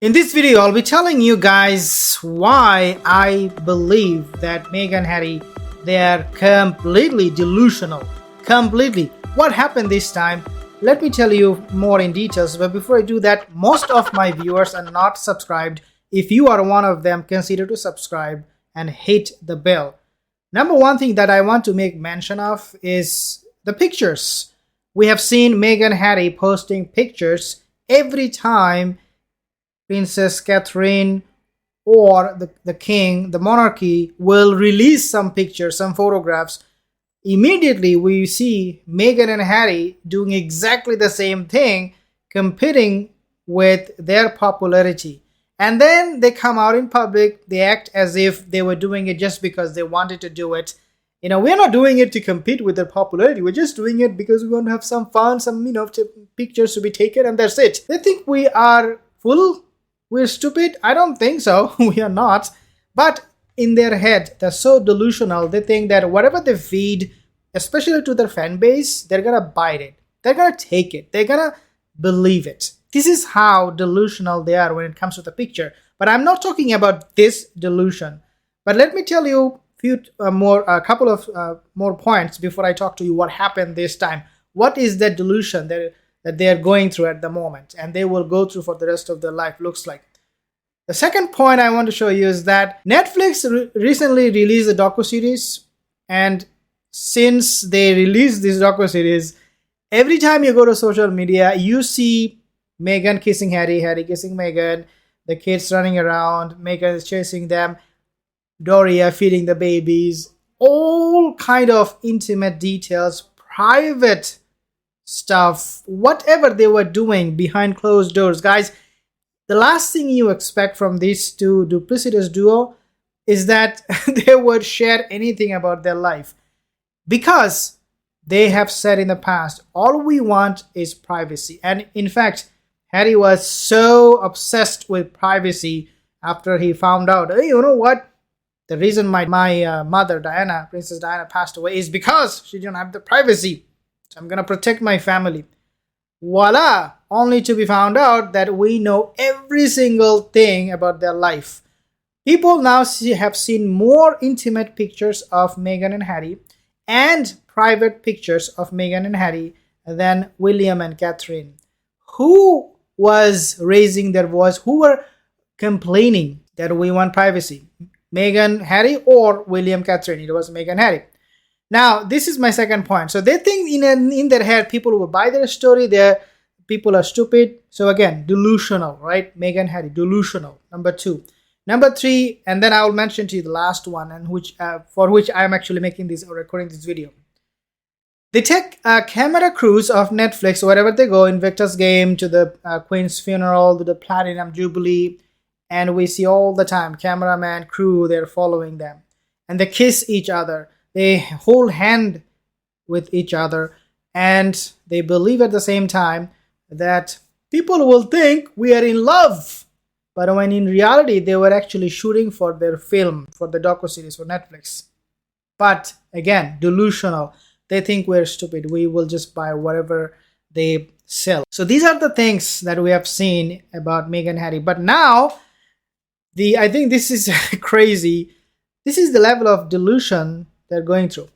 In this video, I'll be telling you guys why I believe that Meg and Harry, they are completely delusional. Completely. What happened this time? Let me tell you more in details. But before I do that, most of my viewers are not subscribed. If you are one of them, consider to subscribe and hit the bell. Number one thing that I want to make mention of is the pictures. We have seen Meg and Harry posting pictures every time Princess Catherine or the king, the monarchy, will release some pictures, some photographs. Immediately we see Meghan and Harry doing exactly the same thing, competing with their popularity. And then they come out in public, they act as if they were doing it just because they wanted to do it. We're not doing it to compete with their popularity. We're just doing it because we want to have some fun, some, pictures to be taken, and that's it. They think we are full. We're stupid? I don't think so. We are not. But in their head, they're so delusional. They think that whatever they feed, especially to their fan base, they're going to bite it. They're going to take it. They're going to believe it. This is how delusional they are when it comes to the picture. But I'm not talking about this delusion. But let me tell you a couple of more points before I talk to you what happened this time. What is that delusion that they are going through at the moment, and they will go through for the rest of their life, looks like. The second point I want to show you is that Netflix recently released a docuseries, and since they released this docuseries, every time you go to social media, you see Meghan kissing Harry, Harry kissing Meghan, the kids running around, Meghan is chasing them, Doria feeding the babies, all kind of intimate details, private stuff, whatever they were doing behind closed doors. Guys, the last thing you expect from these two duplicitous duo is that they would share anything about their life, because they have said in the past, all we want is privacy. And in fact, Harry was so obsessed with privacy after he found out, hey, you know what? The reason my mother, Diana, Princess Diana, passed away is because she didn't have the privacy. So I'm going to protect my family. Voila! Only to be found out that we know every single thing about their life. People now have seen more intimate pictures of Meghan and Harry and private pictures of Meghan and Harry than William and Catherine. Who was raising their voice? Who were complaining that we want privacy? Meghan, Harry, or William, Catherine? It was Meghan, Harry. Now, this is my second point. So they think in their head, people will buy their story. People are stupid. So again, delusional, right? Meghan, Harry, delusional. Number two. Number three, and then I will mention to you the last one, and for which I am actually making this or recording this video. They take camera crews of Netflix wherever they go, Invictus Game, to the Queen's funeral, to the Platinum Jubilee, and we see all the time cameraman, crew, they're following them, and they kiss each other. They hold hand with each other, and they believe at the same time that people will think we are in love. But when in reality, they were actually shooting for their film, for the docuseries for Netflix. But again, delusional. They think we're stupid. We will just buy whatever they sell. So these are the things that we have seen about Meghan and Harry. But now, I think this is crazy. This is the level of delusion they're going through.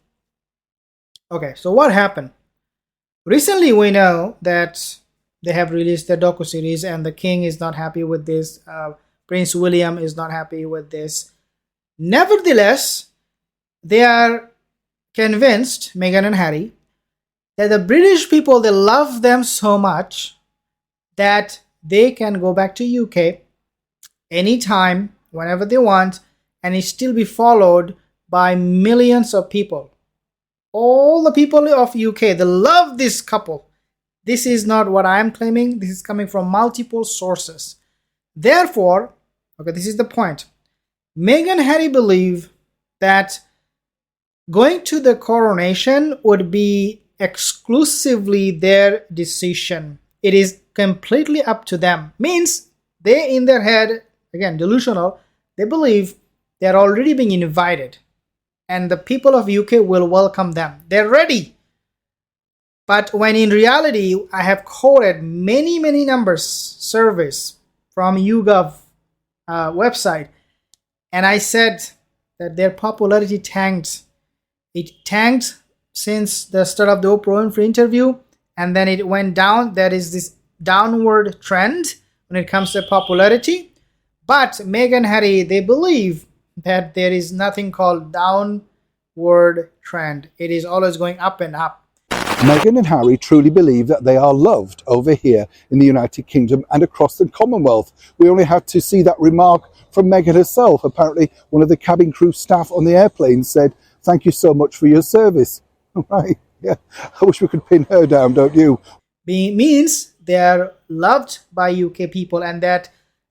Okay, so what happened? Recently, we know that they have released their docuseries, and the king is not happy with this. Prince William is not happy with this. Nevertheless, they are convinced, Meghan and Harry, that the British people, they love them so much that they can go back to UK anytime, whenever they want, and it still be followed by millions of people. All the people of UK, they love this couple. This is not what I am claiming. This is coming from multiple sources. Therefore, okay, this is the point. Meghan and Harry believe that going to the coronation would be exclusively their decision. It is completely up to them. Means they, in their head, again, delusional, they believe they're already being invited, and the people of UK will welcome them. They're ready. But when in reality, I have quoted many numbers, surveys, from YouGov website, and I said that their popularity tanked. It tanked since the start of the Oprah Winfrey interview, and then it went down. There is this downward trend when it comes to popularity. But Meghan Harry, they believe that there is nothing called downward trend. It is always going up and up. Meghan and Harry truly believe that they are loved over here in the United Kingdom and across the Commonwealth. We only had to see that remark from Meghan herself. Apparently, one of the cabin crew staff on the airplane said, "Thank you so much for your service." Right? Yeah. I wish we could pin her down, don't you? Means they are loved by UK people and that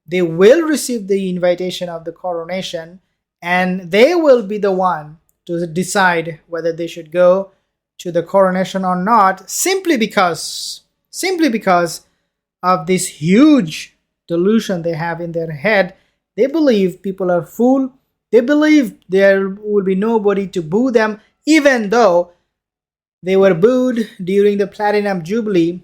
they will receive the invitation of the coronation, and they will be the one to decide whether they should go to the coronation or not, simply because of this huge delusion they have in their head. They believe people are fool. They believe there will be nobody to boo them, even though they were booed during the Platinum Jubilee.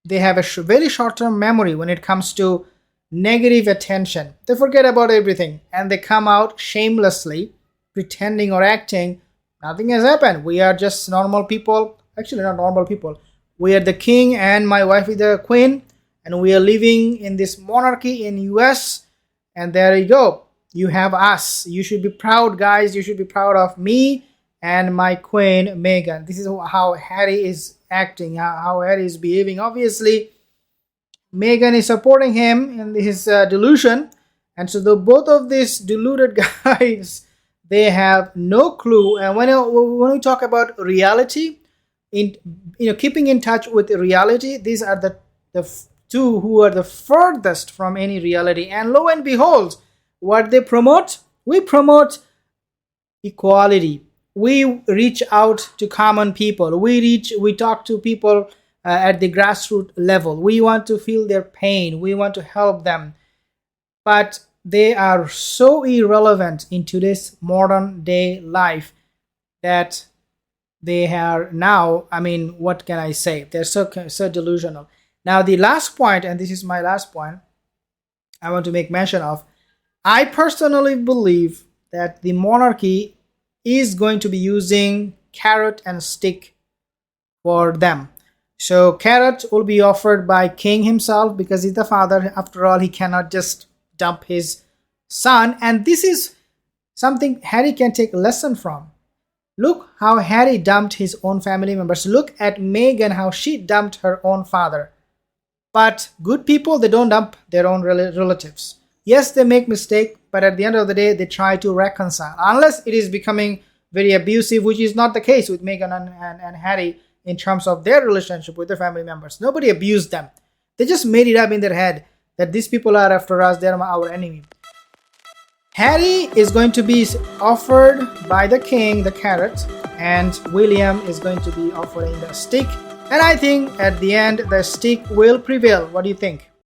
They have a very short-term memory when it comes to negative attention. They forget about everything and they come out shamelessly, pretending or acting nothing has happened. We are just normal people. Actually, not normal people. We are the king and my wife is the queen, and we are living in this monarchy in US. And there you go. You have us. You should be proud, guys. You should be proud of me and my queen, Meghan. This is how Harry is acting, how Harry is behaving. Obviously, Meghan is supporting him in his delusion. And so both of these deluded guys, they have no clue. And when we talk about reality, keeping in touch with reality, these are the two who are the furthest from any reality. And lo and behold, what they promote? We promote equality. We reach out to common people. We talk to people at the grassroots level. We want to feel their pain. We want to help them. But they are so irrelevant in today's modern day life that they are now, what can I say? They're so delusional. Now, the last point, and this is my last point I want to make mention of, I personally believe that the monarchy is going to be using carrot and stick for them. So carrot will be offered by king himself because he's the father. After all, he cannot just dump his son. And this is something Harry can take a lesson from. Look how Harry dumped his own family members. Look at Meghan, how she dumped her own father. But good people, they don't dump their own relatives. Yes, they make mistake, but at the end of the day, they try to reconcile. Unless it is becoming very abusive, which is not the case with Meghan and Harry in terms of their relationship with their family members. Nobody abused them. They just made it up in their head that these people are after us, they're our enemy. Harry is going to be offered by the king the carrot, and William is going to be offering the stick. And I think at the end, the stick will prevail. What do you think?